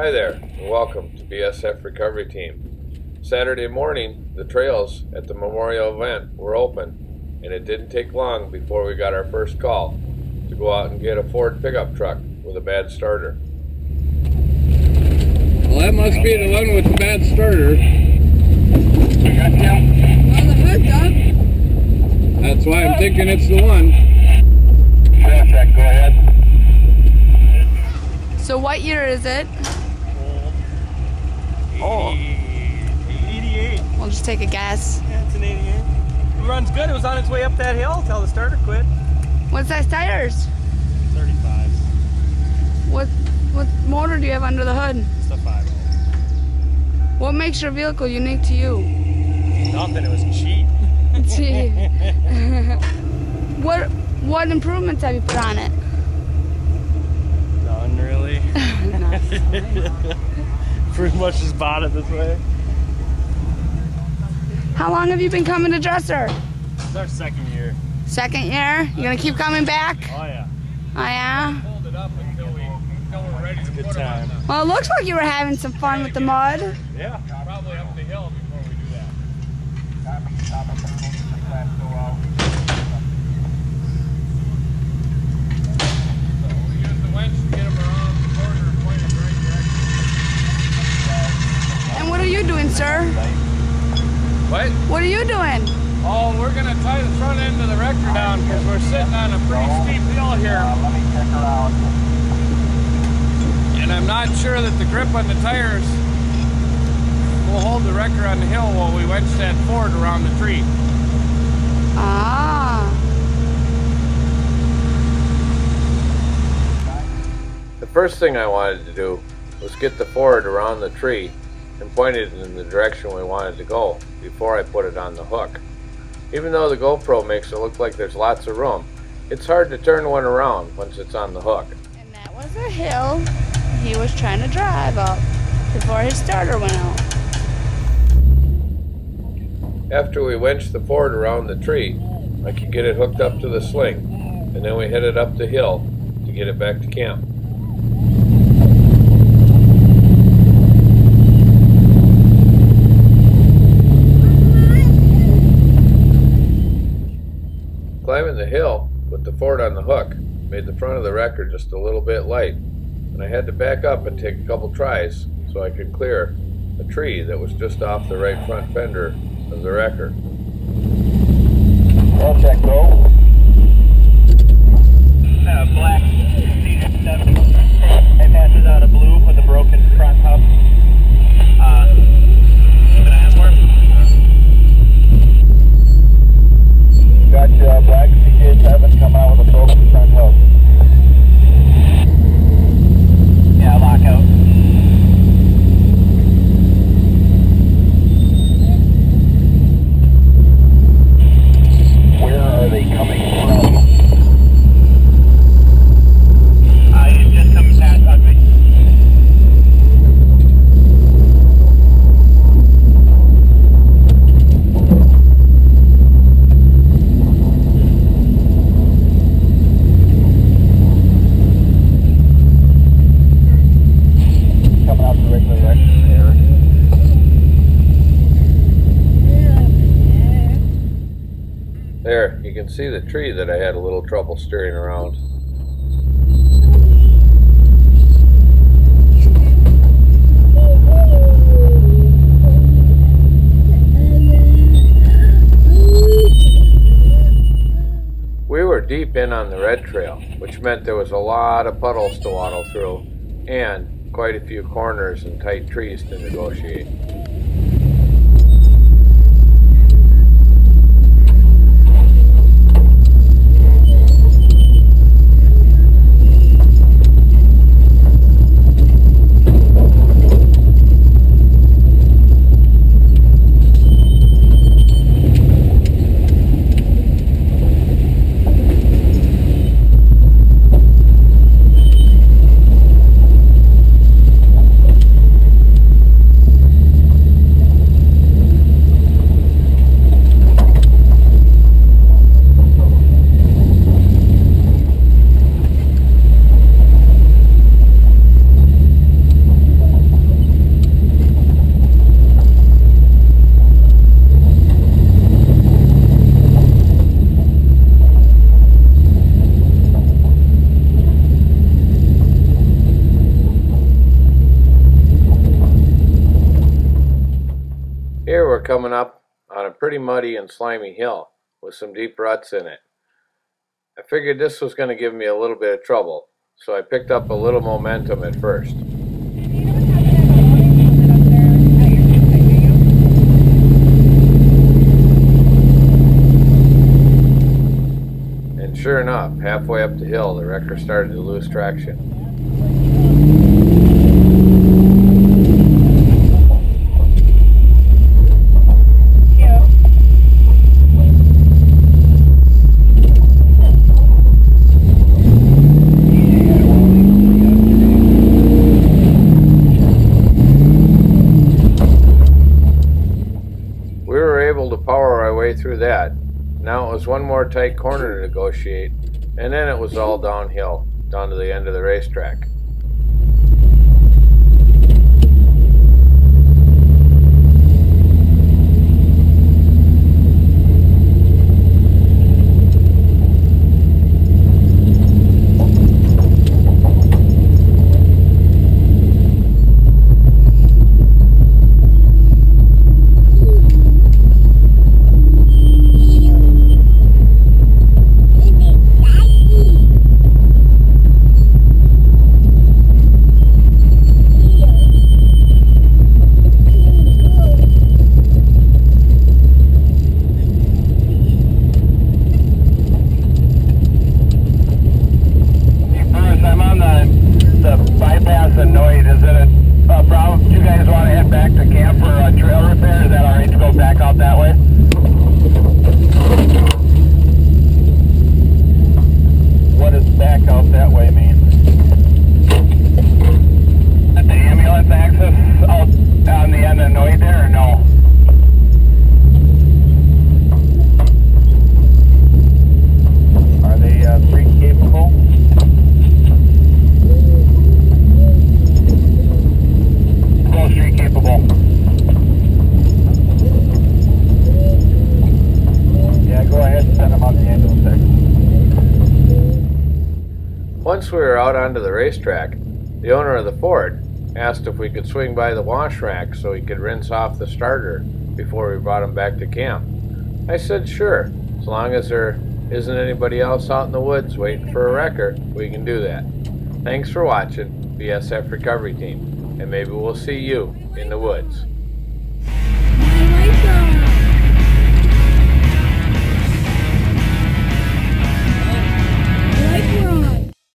Hi there, and welcome to BSF Recovery Team. Saturday morning, the trails at the memorial event were open, and it didn't take long before we got our first call to go out and get a Ford pickup truck with a bad starter. Well, that must be the one with the bad starter. I got you. On the hood, Doug. That's why I'm thinking it's the one. Sound check, go ahead. So what year is it? Oh. 88. We'll just take a guess. Yeah, it's an 88. It runs good. It was on its way up that hill until the starter quit. What size tires? 35s. What motor do you have under the hood? It's a 5.0. What makes your vehicle unique to you? Nothing. It was cheap. Gee. What improvements have you put on it? None really. No. Pretty much just bought it this way. How long have you been coming to Dresser? It's our second year. Second year? You gonna keep coming back? Oh yeah. Oh yeah? Hold it up until we're ready to Good put time. them on Well, it looks like you were having some fun with the mud. Yeah. probably up the hill before we do that. So we use the winch to get them around the corner and point in the right direction. And what are you doing, sir? What? What are you doing? Oh, we're going to tie the front end of the wrecker down because we're sitting on a pretty steep hill here. Let me check around. And I'm not sure that the grip on the tires will hold the wrecker on the hill while we wedge that Ford around the tree. Ah. The first thing I wanted to do was get the Ford around the tree and point it in the direction we wanted to go before I put it on the hook. Even though the GoPro makes it look like there's lots of room, it's hard to turn one around once it's on the hook. And that was a hill he was trying to drive up before his starter went out. After we winched the Ford around the tree, I could get it hooked up to the sling, and then we headed up the hill to get it back to camp. Climbing the hill with the Ford on the hook made the front of the wrecker just a little bit light, and I had to back up and take a couple tries so I could clear a tree that was just off the right front fender of the wrecker. Sound check, go. Black C70. It matches out of blue with a broken front hub. Keep an eye out for it. Gotcha, black CJ7 come out with a broken front hub. Yeah, lockout. Where are they coming from? He's just coming past Ugly. Coming out the regular direction there. There, you can see the tree that I had a little trouble steering around. We were deep in on the red trail, which meant there was a lot of puddles to waddle through and quite a few corners and tight trees to negotiate. coming up on a pretty muddy and slimy hill with some deep ruts in it. I figured this was going to give me a little bit of trouble, so I picked up a little momentum at first. And sure enough, halfway up the hill, the wrecker started to lose traction. We were able to power our way through that. Now it was one more tight corner to negotiate, and then it was all downhill, down to the end of the racetrack. Once we were out onto the racetrack, the owner of the Ford asked if we could swing by the wash rack so he could rinse off the starter before we brought him back to camp. I said sure, as long as there isn't anybody else out in the woods waiting for a wrecker, we can do that. Thanks for watching, BSF Recovery Team, and maybe we'll see you in the woods.